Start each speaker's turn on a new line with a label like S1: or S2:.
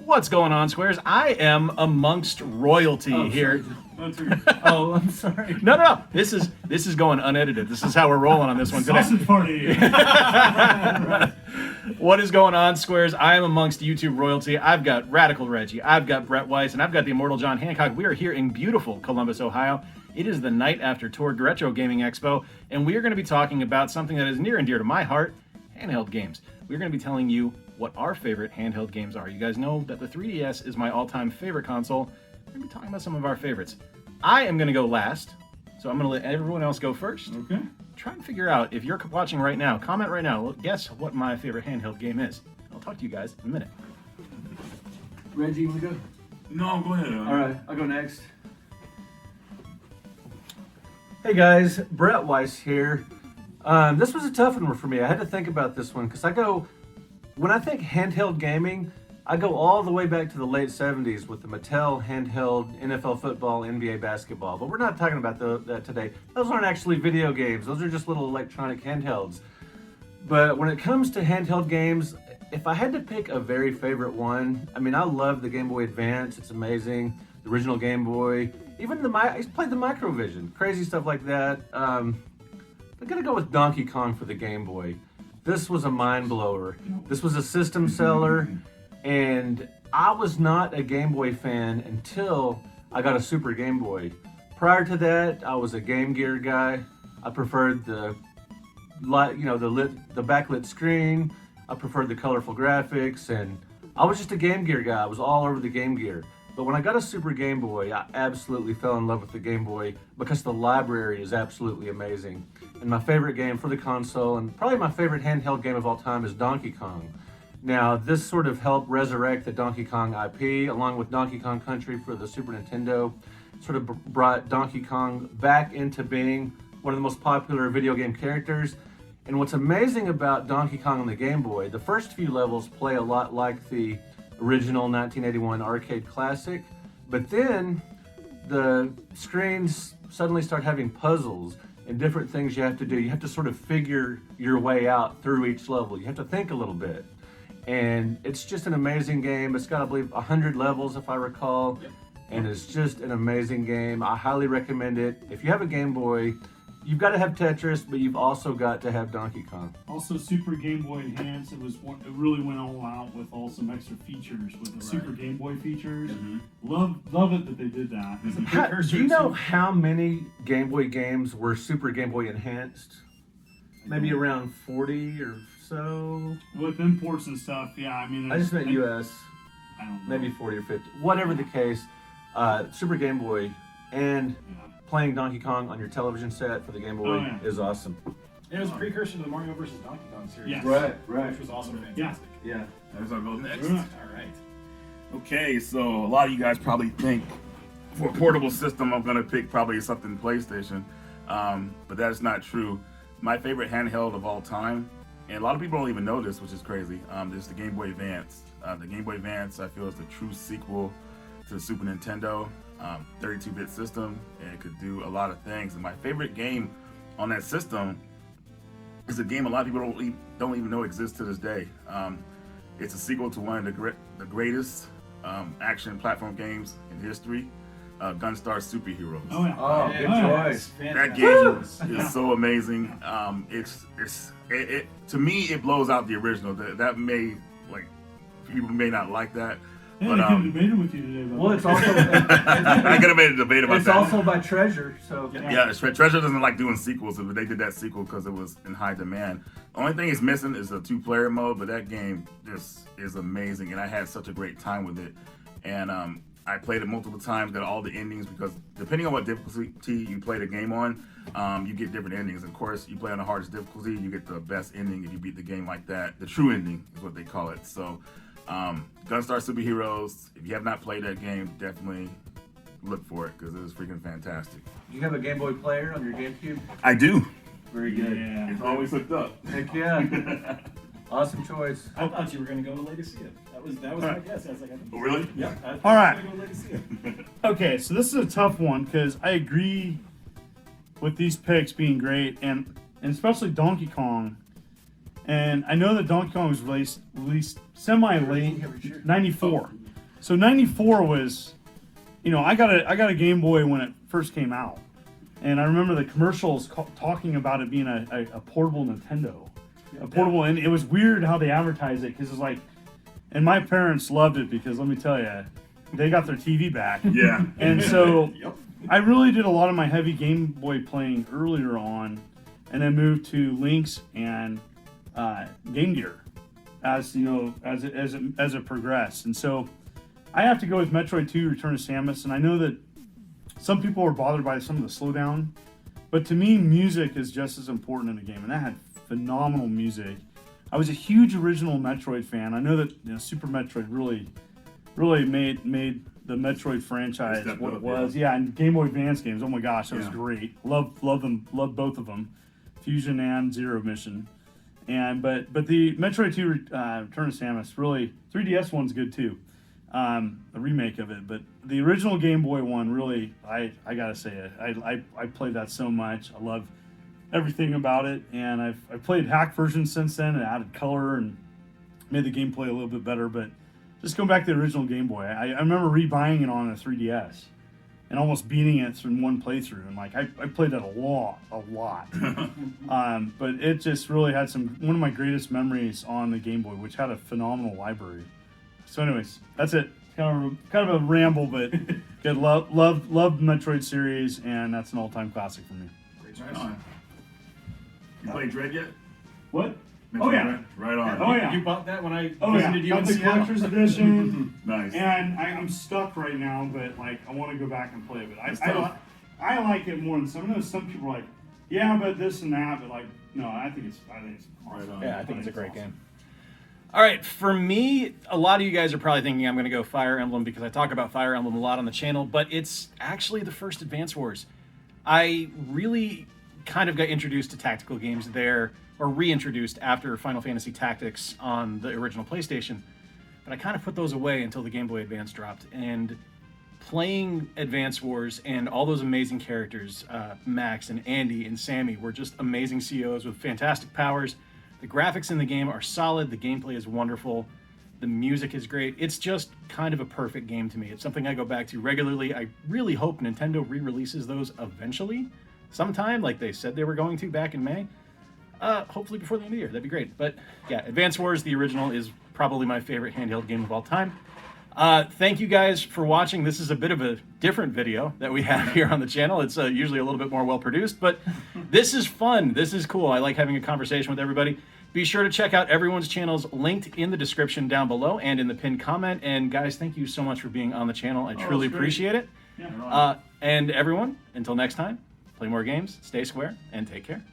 S1: What's going on, Squares? I am amongst royalty here.
S2: Oh, I'm sorry.
S1: No. This is going unedited. This is how we're rolling on this one today.
S2: Sausage party.
S1: What is going on, Squares? I am amongst YouTube royalty. I've got Radical Reggie, I've got Brett Weiss, and I've got the immortal John Hancock. We are here in beautiful Columbus, Ohio. It is the night after TORG Retro Gaming Expo, and we are going to be talking about something that is near and dear to my heart, handheld games. We're going to be telling you what our favorite handheld games are. You guys know that the 3DS is my all-time favorite console. We're going to be talking about some of our favorites. I am going to go last, so I'm going to let everyone else go first.
S2: Okay.
S1: Try and figure out, if you're watching right now, comment right now, guess what my favorite handheld game is. I'll talk to you guys in a minute.
S2: Reggie, you want to go?
S3: No, go ahead.
S2: All right, I'll go next. Hey guys, Brett Weiss here. This was a tough one for me. I had to think about this one because when I think handheld gaming, I go all the way back to the late 70s with the Mattel handheld NFL football, NBA basketball. But we're not talking about that today. Those aren't actually video games. Those are just little electronic handhelds. But when it comes to handheld games, if I had to pick a very favorite one, I mean, I love the Game Boy Advance. It's amazing. The original Game Boy. Even I played the Microvision. Crazy stuff like that. I'm gonna go with Donkey Kong for the Game Boy. This was a mind blower. This was a system seller. And I was not a Game Boy fan until I got a Super Game Boy. Prior to that, I was a Game Gear guy. I preferred the backlit screen. I preferred the colorful graphics, and I was just a Game Gear guy. I was all over the Game Gear. But when I got a Super Game Boy, I absolutely fell in love with the Game Boy because the library is absolutely amazing. And my favorite game for the console, and probably my favorite handheld game of all time, is Donkey Kong. Now, this sort of helped resurrect the Donkey Kong IP, along with Donkey Kong Country for the Super Nintendo. Sort of brought Donkey Kong back into being one of the most popular video game characters. And what's amazing about Donkey Kong on the Game Boy, the first few levels play a lot like the original 1981 arcade classic, but then the screens suddenly start having puzzles and different things you have to do. You have to sort of figure your way out through each level. You have to think a little bit. And it's just an amazing game. It's got, I believe, 100 levels, if I recall. Yep. And it's just an amazing game. I highly recommend it. If you have a Game Boy, you've got to have Tetris, but you've also got to have Donkey Kong.
S4: Also, Super Game Boy Enhanced. It really went all out with all some extra features with the Super Game Boy features. Mm-hmm. Love it that they did that.
S2: Do you know how many Game Boy games were Super Game Boy Enhanced? Maybe around 40 or so.
S4: With imports and stuff, yeah. I mean,
S2: I just meant US.
S4: I don't know.
S2: Maybe 40 or 50. Whatever the case, Super Game Boy and playing Donkey Kong on your television set for the Game Boy is awesome.
S3: It was a precursor to the Mario vs. Donkey Kong series.
S4: Yes.
S2: Right.
S3: Which was also fantastic.
S2: Yeah.
S3: As I go next.
S4: Right.
S3: All right. Okay, so a lot of you guys probably think for a portable system, I'm gonna pick probably something PlayStation, but that's not true. My favorite handheld of all time, and a lot of people don't even know this, which is crazy, is the Game Boy Advance. The Game Boy Advance, I feel, is the true sequel to the Super Nintendo. 32-bit system, and it could do a lot of things. And my favorite game on that system is a game a lot of people don't even know exists to this day. It's a sequel to one of the greatest action platform games in history, Gunstar Superheroes.
S4: Oh yeah.
S2: Oh, good choice.
S3: That game is so amazing. To me, it blows out the original. That may, people may not like that.
S4: Hey,
S3: But,
S4: I could have debated with you today about
S2: Well, it's also
S3: I could have made a debate about
S2: it's
S3: that.
S2: also by Treasure, so
S3: Yeah, Treasure doesn't like doing sequels, but they did that sequel because it was in high demand. The only thing it's missing is a 2-player mode, but that game just is amazing, and I had such a great time with it. And I played it multiple times, got all the endings, because depending on what difficulty you play the game on, you get different endings. Of course, you play on the hardest difficulty, you get the best ending if you beat the game like that. The true ending is what they call it. So, Gunstar Superheroes, if you have not played that game, definitely look for it because it is freaking fantastic.
S2: Do you have a Game Boy player on your GameCube?
S3: I do.
S2: Very good.
S4: Yeah.
S3: It's always hooked up.
S2: Heck yeah. Awesome choice.
S1: I thought you were going to go with Legacy. That was my guess. I was like,
S3: Oh, really?
S1: Yeah.
S4: All right.
S1: Go with Legacy.
S4: Okay, so this is a tough one because I agree with these picks being great, and especially Donkey Kong. And I know that Donkey Kong was released semi-late, 94. So 94 was, you know, I got a Game Boy when it first came out. And I remember the commercials talking about it being a portable Nintendo. A portable, and it was weird how they advertised it, because it's like, and my parents loved it because, let me tell you, they got their TV back.
S3: Yeah.
S4: And so I really did a lot of my heavy Game Boy playing earlier on, and then moved to Lynx and Game Gear as you know as it progressed. And so I have to go with Metroid 2: Return of Samus, and I know that some people are bothered by some of the slowdown, but to me, music is just as important in the game, and that had phenomenal music. I was a huge original Metroid fan. I know that Super Metroid really made the Metroid franchise what it was. Yeah, and Game Boy Advance games. Oh my gosh, that was great. Love them. Love both of them, Fusion and Zero Mission. And but the Metroid 2 Return of Samus, really, 3DS one's good too. A remake of it, but the original Game Boy one, really, I gotta say it. I played that so much. I love everything about it, and I've played hack versions since then and added color and made the gameplay a little bit better. But just going back to the original Game Boy, I remember rebuying it on a 3DS and almost beating it in one playthrough. And like I played that a lot. But it just really had one of my greatest memories on the Game Boy, which had a phenomenal library. So, anyways, that's it. Kind of a ramble, but good. Love Metroid series, and that's an all-time classic for me.
S3: Right on. You played Dread yet?
S4: What?
S3: Metroid
S4: Oh yeah.
S3: Dread? Right on.
S4: Oh yeah.
S1: You bought that when I
S4: Oh
S1: visited you
S4: yeah.
S1: in
S4: Got the
S1: Seattle?
S4: collector's edition.
S3: Nice.
S4: And I'm stuck right now, but like I want to go back and play it. But
S3: It's tough.
S4: I like it more than some. I know some people are like, yeah, but this and that. But like, no, I think it's awesome.
S3: Right on.
S1: Yeah, I think it's a great game. All right, for me, a lot of you guys are probably thinking I'm going to go Fire Emblem because I talk about Fire Emblem a lot on the channel, but it's actually the first Advance Wars. I really kind of got introduced to tactical games there, or reintroduced after Final Fantasy Tactics on the original PlayStation, but I kind of put those away until the Game Boy Advance dropped. And playing Advance Wars and all those amazing characters, Max and Andy and Sammy, were just amazing COs with fantastic powers. The graphics in the game are solid, the gameplay is wonderful, the music is great. It's just kind of a perfect game to me. It's something I go back to regularly. I really hope Nintendo re-releases those eventually, sometime, like they said they were going to back in May. Hopefully before the end of the year, that'd be great. But yeah, Advance Wars, the original, is probably my favorite handheld game of all time. Thank you guys for watching. This is a bit of a different video that we have here on the channel. It's usually a little bit more well-produced, but this is fun. This is cool. I like having a conversation with everybody. Be sure to check out everyone's channels linked in the description down below and in the pinned comment. And guys, thank you so much for being on the channel. I truly appreciate it.
S4: Yeah.
S1: And everyone, until next time, play more games, stay square, and take care.